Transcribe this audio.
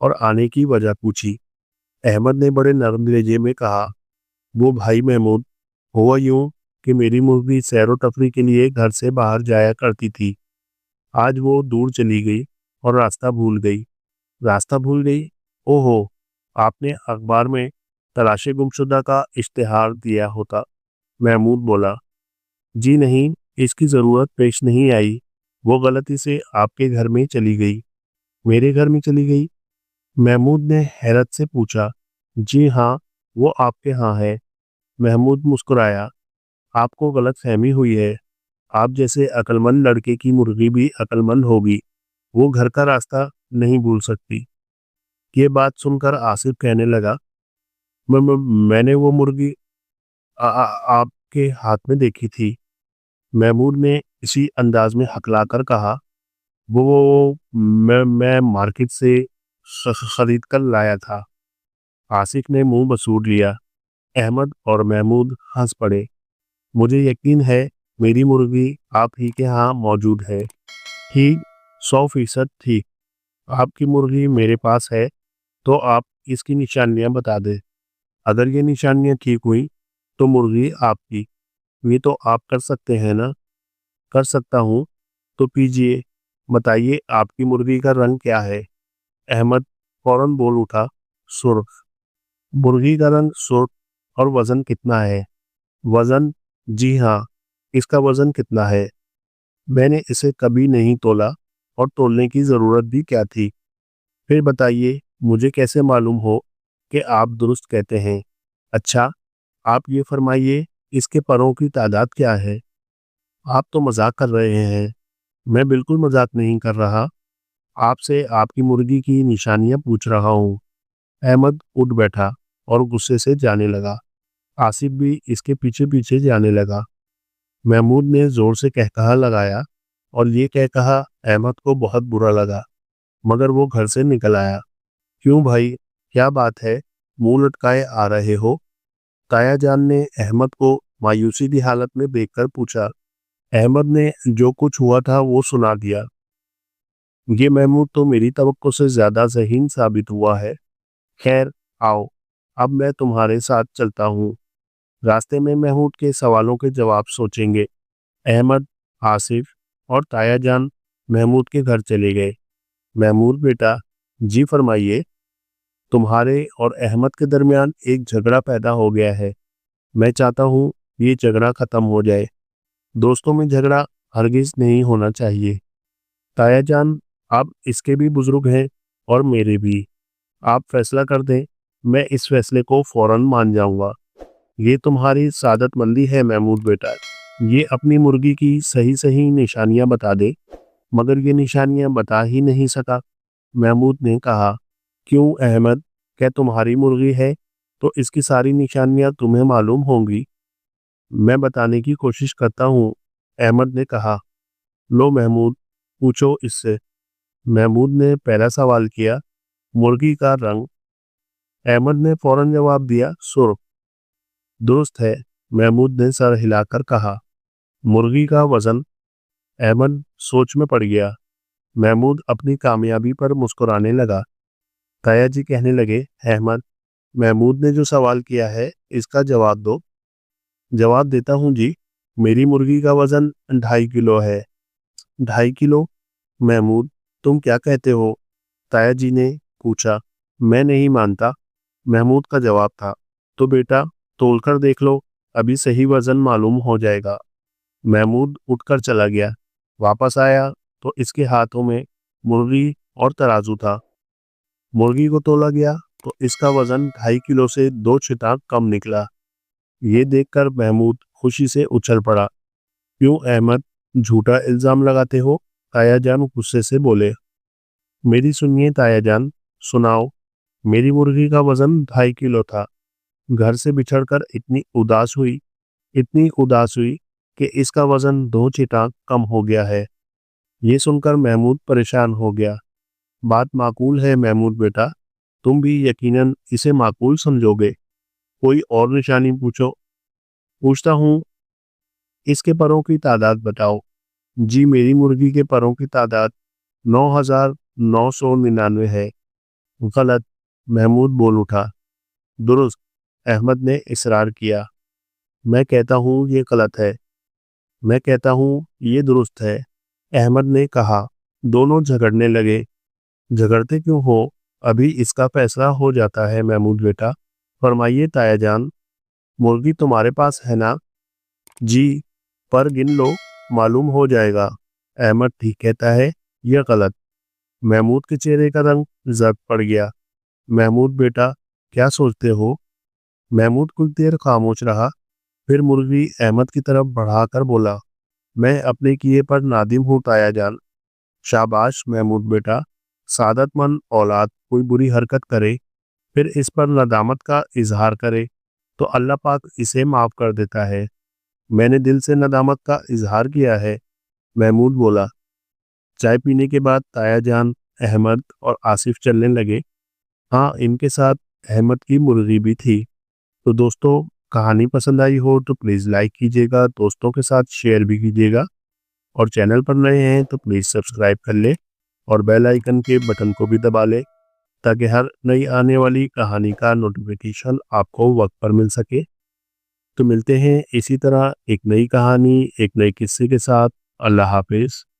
اور آنے کی وجہ پوچھی۔ احمد نے بڑے نرم لہجے میں کہا، وہ بھائی محمود، ہوا یوں کہ میری مرغی سیر و تفریح کے لیے گھر سے باہر جایا کرتی تھی۔ آج وہ دور چلی گئی اور راستہ بھول گئی۔ راستہ بھول گئی؟ اوہو، آپ نے اخبار میں تلاش گمشدہ کا اشتہار دیا ہوتا، محمود بولا۔ جی نہیں، اس کی ضرورت پیش نہیں آئی، وہ غلطی سے آپ کے گھر میں چلی گئی۔ میرے گھر میں چلی گئی؟ محمود نے حیرت سے پوچھا۔ جی ہاں، وہ آپ کے ہاں ہے۔ محمود مسکرایا۔ آپ کو غلط فہمی ہوئی ہے، آپ جیسے عقل مند لڑکے کی مرغی بھی عقل مند ہوگی، وہ گھر کا راستہ نہیں بھول سکتی۔ یہ بات سن کر آصف کہنے لگا، میں نے وہ مرغی آپ کے ہاتھ میں دیکھی تھی۔ محمود نے اسی انداز میں ہکلا کر کہا، وہ میں مارکیٹ سے خرید کر لایا تھا۔ آصف نے منہ بسوڑ لیا۔ احمد اور محمود ہنس پڑے۔ مجھے یقین ہے میری مرغی آپ ہی کے ہاں موجود ہے۔ ٹھیک، 100% ٹھیک۔ آپ کی مرغی میرے پاس ہے تو آپ اس کی نشانیاں بتا دیں۔ اگر یہ نشانیاں ٹھیک ہوئی تو مرغی آپ کی۔ یہ تو آپ کر سکتے ہیں نا؟ کر سکتا ہوں، تو پیجئے، بتائیے آپ کی مرغی کا رنگ کیا ہے؟ احمد فوراً بول اٹھا، سرخ۔ مرغی کا رنگ سرخ، اور وزن کتنا ہے؟ وزن؟ جی ہاں، اس کا وزن کتنا ہے؟ میں نے اسے کبھی نہیں تولا، اور تولنے کی ضرورت بھی کیا تھی؟ پھر بتائیے، مجھے کیسے معلوم ہو کہ آپ درست کہتے ہیں؟ اچھا، آپ یہ فرمائیے، اس کے پروں کی تعداد کیا ہے؟ آپ تو مذاق کر رہے ہیں۔ میں بالکل مذاق نہیں کر رہا، آپ سے آپ کی مرغی کی نشانیاں پوچھ رہا ہوں۔ احمد اٹھ بیٹھا اور غصے سے جانے لگا۔ آصف بھی اس کے پیچھے پیچھے جانے لگا۔ محمود نے زور سے کہکہا لگایا، اور یہ کہکہا احمد کو بہت برا لگا، مگر وہ گھر سے نکل آیا۔ کیوں بھائی، کیا بات ہے، منہ لٹکائے آ رہے ہو؟ تایا جان نے احمد کو مایوسی کی حالت میں دیکھ کر پوچھا۔ احمد نے جو کچھ ہوا تھا وہ سنا دیا۔ یہ محمود تو میری توقع سے زیادہ ذہین ثابت ہوا ہے۔ خیر، آؤ، اب میں تمہارے ساتھ چلتا ہوں۔ راستے میں محمود کے سوالوں کے جواب سوچیں گے۔ احمد، آصف اور تایا جان محمود کے گھر چلے گئے۔ محمود بیٹا، جی فرمائیے۔ تمہارے اور احمد کے درمیان ایک جھگڑا پیدا ہو گیا ہے۔ میں چاہتا ہوں یہ جھگڑا ختم ہو جائے۔ دوستوں میں جھگڑا ہرگز نہیں ہونا چاہیے۔ تایا جان، آپ اس کے بھی بزرگ ہیں اور میرے بھی۔ آپ فیصلہ کر دیں، میں اس فیصلے کو فوراً مان جاؤں گا۔ یہ تمہاری سعادت مندی ہے محمود بیٹا۔ یہ اپنی مرغی کی صحیح نشانیاں بتا دے، مگر یہ نشانیاں بتا ہی نہیں سکا۔ محمود نے کہا، کیوں احمد، کہ تمہاری مرغی ہے تو اس کی ساری نشانیاں تمہیں معلوم ہوں گی۔ میں بتانے کی کوشش کرتا ہوں، احمد نے کہا۔ لو محمود، پوچھو اس سے۔ محمود نے پہلا سوال کیا، مرغی کا رنگ؟ احمد نے فوراً جواب دیا، سرخ۔ درست ہے، محمود نے سر ہلا کر کہا۔ مرغی کا وزن؟ احمد سوچ میں پڑ گیا۔ محمود اپنی کامیابی پر مسکرانے لگا۔ تایا جی کہنے لگے، احمد، محمود نے جو سوال کیا ہے اس کا جواب دو۔ جواب دیتا ہوں جی۔ میری مرغی کا وزن 2.5 کلو ہے۔ 2.5 کلو؟ محمود، تم کیا کہتے ہو؟ تایا جی نے پوچھا۔ میں نہیں مانتا، محمود کا جواب تھا۔ تو بیٹا تول کر دیکھ لو، ابھی صحیح وزن معلوم ہو جائے گا۔ محمود اٹھ کر چلا گیا۔ واپس آیا تو اس کے ہاتھوں میں مرغی اور ترازو تھا۔ مرغی کو تولا گیا تو اس کا وزن 2.5 کلو سے 2 چٹاں کم نکلا۔ یہ دیکھ کر محمود خوشی سے اچھل پڑا۔ کیوں احمد، جھوٹا الزام لگاتے ہو؟ تایا جان غصے سے بولے۔ میری سنیے تایا جان، سناؤ۔ میری مرغی کا وزن 2.5 کلو تھا۔ گھر سے بچھڑ کر اتنی اداس ہوئی کہ اس کا وزن 2 چٹاں کم ہو گیا ہے۔ یہ سن کر محمود پریشان ہو گیا۔ بات معقول ہے محمود بیٹا، تم بھی یقیناً اسے معقول سمجھو گے۔ کوئی اور نشانی پوچھو۔ پوچھتا ہوں، اس کے پروں کی تعداد بتاؤ۔ جی، میری مرغی کے پروں کی تعداد 9,999 ہے۔ غلط، محمود بول اٹھا۔ درست، احمد نے اصرار کیا۔ میں کہتا ہوں یہ غلط ہے۔ میں کہتا ہوں یہ درست ہے، احمد نے کہا۔ دونوں جھگڑنے لگے۔ جھگڑتے کیوں ہو؟ ابھی اس کا فیصلہ ہو جاتا ہے محمود بیٹا۔ فرمائیے تایا جان، مرغی تمہارے پاس ہے نا؟ جی، پر گن لو، معلوم ہو جائے گا۔ احمد ٹھیک کہتا ہے، یہ غلط۔ محمود کے چہرے کا رنگ زرد پڑ گیا۔ محمود بیٹا، کیا سوچتے ہو؟ محمود کچھ دیر خاموش رہا، پھر مرغی احمد کی طرف بڑھا کر بولا، میں اپنے کیے پر نادم ہوں تایا جان۔ شاباش محمود بیٹا، سعادت مند اولاد کوئی بری حرکت کرے پھر اس پر ندامت کا اظہار کرے تو اللہ پاک اسے معاف کر دیتا ہے۔ میں نے دل سے ندامت کا اظہار کیا ہے، محمود بولا۔ چائے پینے کے بعد تایا جان، احمد اور آصف چلنے لگے۔ ہاں، ان کے ساتھ احمد کی مرغی بھی تھی۔ تو دوستو، کہانی پسند آئی ہو تو پلیز لائک کیجیے گا، دوستوں کے ساتھ شیئر بھی کیجیے گا، اور چینل پر نئے ہیں تو پلیز سبسکرائب کر لیں اور بیل آئیکن کے بٹن کو بھی دبا لیں تاکہ ہر نئی آنے والی کہانی کا نوٹیفیکیشن آپ کو وقت پر مل سکے۔ تو ملتے ہیں اسی طرح ایک نئی کہانی، ایک نئی قصے کے ساتھ۔ اللہ حافظ۔